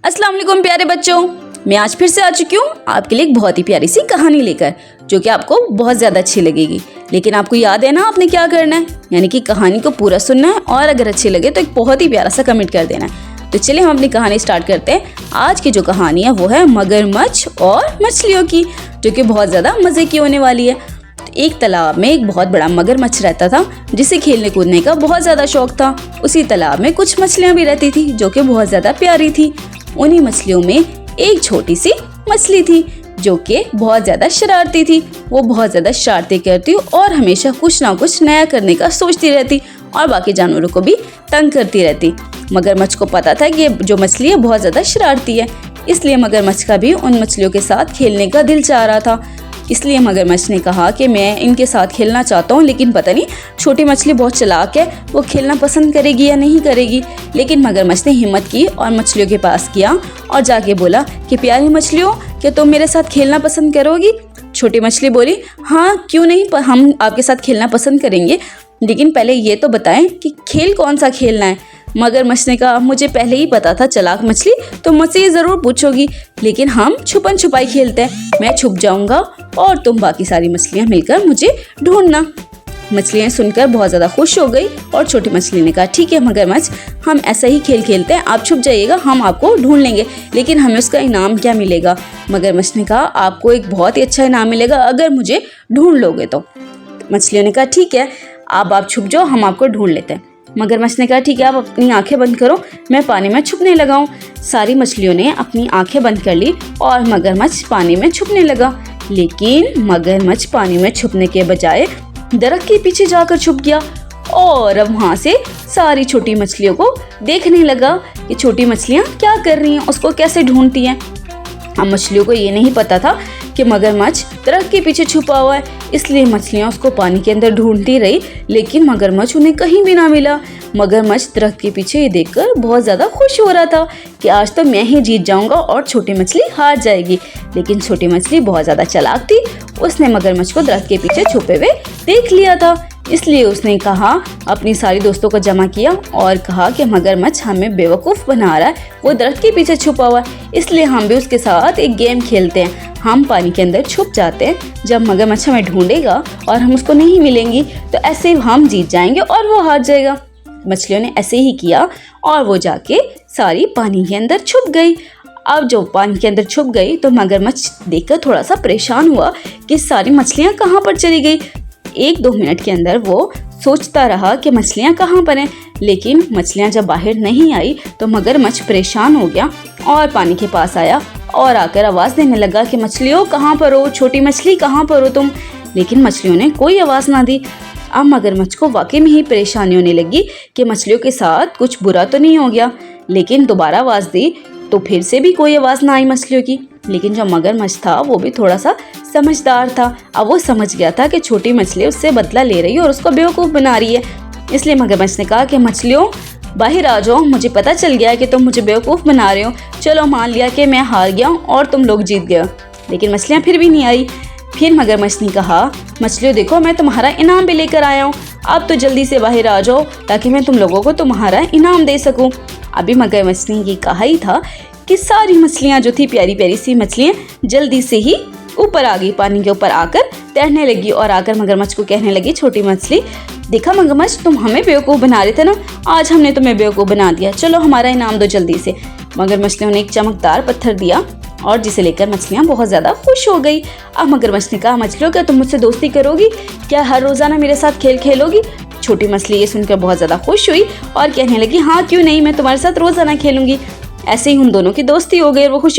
अस्सलाम वालेकुम प्यारे बच्चों, मैं आज फिर से आ चुकी हूँ आपके लिए एक बहुत ही प्यारी सी कहानी लेकर, जो कि आपको बहुत ज़्यादा अच्छी लगेगी। लेकिन आपको याद है ना आपने क्या करना है, यानी कि कहानी को पूरा सुनना है और अगर अच्छी लगे तो एक बहुत ही प्यारा सा कमेंट कर देना है। तो चलिए हम अपनी कहानी स्टार्ट करते हैं। आज की जो कहानी है वो है मगरमच्छ और मछलियों की, जो कि बहुत ज़्यादा मज़े की होने वाली है। एक तालाब में एक बहुत बड़ा मगरमच्छ रहता था, जिसे खेलने कूदने का बहुत ज़्यादा शौक था। उसी तालाब में कुछ मछलियाँ भी रहती थी जो कि बहुत ज़्यादा प्यारी थी। उन्हीं मछलियों में एक छोटी सी मछली थी जो कि बहुत ज़्यादा शरारती थी। वो बहुत ज़्यादा शरारतें करती और हमेशा कुछ ना कुछ नया करने का सोचती रहती और बाकी जानवरों को भी तंग करती रहती। मगरमच्छ को पता था कि ये जो मछली है बहुत ज़्यादा शरारती है, इसलिए मगरमच्छ का भी उन मछलियों के साथ खेलने का दिल चाह रहा था। इसलिए मगरमच्छ ने कहा कि मैं इनके साथ खेलना चाहता हूँ, लेकिन पता नहीं छोटी मछली बहुत चालाक है, वो खेलना पसंद करेगी या नहीं करेगी। लेकिन मगरमच्छ ने हिम्मत की और मछलियों के पास गया और जाके बोला कि प्यारी मछलियों, क्या तुम मेरे साथ खेलना पसंद करोगी? छोटी मछली बोली, हाँ क्यों नहीं, हम आपके साथ खेलना पसंद करेंगे, लेकिन पहले ये तो बताएं कि खेल कौन सा खेलना है। मगरमच्छ ने कहा, मुझे पहले ही पता था चालाक मछली, तो मुझसे ये ज़रूर पूछोगी, लेकिन हम छुपन छुपाई खेलते हैं। मैं छुप जाऊंगा और तुम बाकी सारी मछलियाँ मिलकर मुझे ढूंढना। मछलियाँ सुनकर बहुत ज़्यादा खुश हो गई और छोटी मछली ने कहा, ठीक है मगरमच्छ, हम ऐसा ही खेल खेलते हैं, आप छुप जाइएगा, हम आपको ढूंढ लेंगे, लेकिन हमें उसका इनाम क्या मिलेगा? मगरमच्छ ने कहा, आपको एक बहुत ही अच्छा इनाम मिलेगा अगर मुझे ढूंढ लोगे तो। मछलियों ने कहा, ठीक है, आप छुप जाओ, हम आपको ढूंढ लेते हैं। मगरमच्छ ने कहा, ठीक है, आप अपनी आंखें बंद करो, मैं पानी में छुपने लगा हूँ। सारी मछलियों ने अपनी आंखें बंद कर ली और मगरमच्छ पानी में छुपने लगा। लेकिन मगरमच्छ पानी में छुपने के बजाय दरख्त के पीछे जाकर छुप गया और अब वहाँ से सारी छोटी मछलियों को देखने लगा कि छोटी मछलियाँ क्या कर रही हैं, उसको कैसे ढूंढती हैं। अब मछलियों को ये नहीं पता था कि मगरमच्छ दरख्त के पीछे छुपा हुआ है, इसलिए मछलियाँ उसको पानी के अंदर ढूंढती रही, लेकिन मगरमच्छ उन्हें कहीं भी ना मिला। मगरमच्छ दरख्त के पीछे ये देखकर बहुत ज़्यादा खुश हो रहा था कि आज तो मैं ही जीत जाऊंगा और छोटी मछली हार जाएगी। लेकिन छोटी मछली बहुत ज़्यादा चालाक थी, उसने मगरमच्छ को दरख्त के पीछे छुपे हुए देख लिया था। इसलिए उसने कहा, अपनी सारी दोस्तों को जमा किया और कहा कि मगरमच्छ हमें बेवकूफ़ बना रहा है, वो दरख्त के पीछे छुपा हुआ है, इसलिए हम भी उसके साथ एक गेम खेलते हैं। हम पानी के अंदर छुप जाते हैं, जब मगरमच्छ हमें ढूंढेगा और हम उसको नहीं मिलेंगी तो ऐसे हम जीत जाएंगे और वो हार जाएगा। मछलियों ने ऐसे ही किया और वो जाके सारी पानी के अंदर छुप गई। अब जो पानी के अंदर छुप गई तो मगरमच्छ देखकर थोड़ा सा परेशान हुआ कि सारी मछलियाँ कहाँ पर चली गई। 1-2 मिनट के अंदर वो सोचता रहा कि मछलियाँ कहाँ पर हैं, लेकिन मछलियाँ जब बाहर नहीं आई तो मगरमच्छ परेशान हो गया और पानी के पास आया और आकर आवाज़ देने लगा कि मछलियों कहाँ पर हो, छोटी मछली कहाँ पर हो तुम? लेकिन मछलियों ने कोई आवाज़ ना दी। अब मगरमच्छ को वाकई में ही परेशानी होने लगी कि मछलियों के साथ कुछ बुरा तो नहीं हो गया, लेकिन दोबारा आवाज़ दी तो फिर से भी कोई आवाज़ ना आई मछलियों की। लेकिन जो मगरमच्छ था वो भी थोड़ा सा समझदार था, अब वो समझ गया था कि छोटी मछली उससे बदला ले रही है और उसको बेवकूफ़ बना रही है। इसलिए मगरमच्छ ने कहा कि मछलियों बाहर आ जाओ, मुझे पता चल गया है कि तुम मुझे बेवकूफ़ बना रहे हो, चलो मान लिया कि मैं हार गया हूँ और तुम लोग जीत गए। लेकिन मछलियाँ फिर भी नहीं आई। फिर मगरमच्छ ने कहा, मछलियों देखो, मैं तुम्हारा इनाम भी लेकर आया हूँ, अब तो जल्दी से बाहर आ जाओ ताकि मैं तुम लोगों को तुम्हारा इनाम दे सकूँ। अभी मगरमच्छ ने ये कहा ही था कि सारी मछलियाँ जो थी, प्यारी प्यारी सी मछलियाँ, जल्दी से ही ऊपर आ गई, पानी के ऊपर आकर तैरने लगी और आकर मगरमच्छ को कहने लगी, छोटी मछली देखा मगरमच्छ, तुम हमें बेवकूफ़ बना रहे थे ना, आज हमने तुम्हें बेवकूफ़ बना दिया, चलो हमारा इनाम दो जल्दी से। मगरमच्छ ने उन्हें एक चमकदार पत्थर दिया और जिसे लेकर मछलियाँ बहुत ज़्यादा खुश हो गई। अब मगरमच्छ ने कहा, मछलियों क्या तुम मुझसे दोस्ती करोगी? क्या हर रोज़ाना मेरे साथ खेल खेलोगी? छोटी मछली ये सुनकर बहुत ज़्यादा खुश हुई और कहने लगी, हाँ क्यों नहीं, मैं तुम्हारे साथ रोज़ाना खेलूंगी। ऐसे ही उन दोनों की दोस्ती हो गई और वो खुशी